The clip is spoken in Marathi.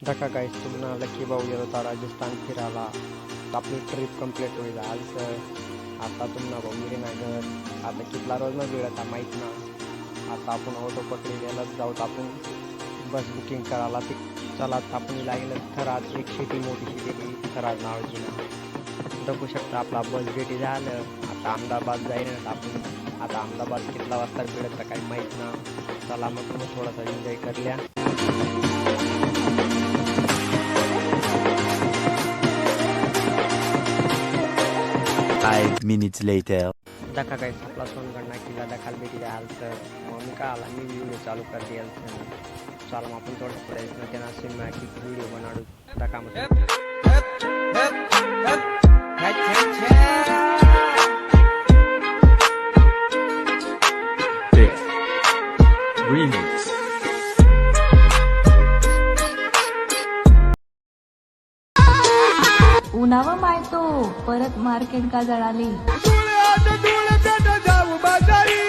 धक्का काय तुम्हाला लकी भाऊ गेलो होता राजस्थान फिरायला. आपली ट्रिप कंप्लीट होईल आज. आता तुम्हाला भाऊ गेले ना घर. आता कितला रोज न वेळ आता माहीत ना. आता आपण ऑटो पकडलेलाच जाऊत. आपण बस बुकिंग करायला ते चला आपण लागेल थरात. एक सिटी मोठी सिटी थरात नावाची ना. बघू शकता आपला बस भेटी झालं. आता अहमदाबाद जाईल ना आपण. आता अहमदाबाद कितला वाजता भेटत काही माहीत ना. चला मग तुम्ही थोडासा एन्जॉय करल्या. 5 minutes later. धक्का काय आपला सोनगंडा किल्ला दाखल भेटी द्याल तर मग मी काय आला मी व्हिडिओ चालू कर द्याल तर चला मग आपण थोडं प्रयत्न त्यांना सिनेमॅटिक व्हिडिओ बनाडू धक्का Remix. उन्हावं मायतो परत मार्केट का जळाली. जाऊ बाजारी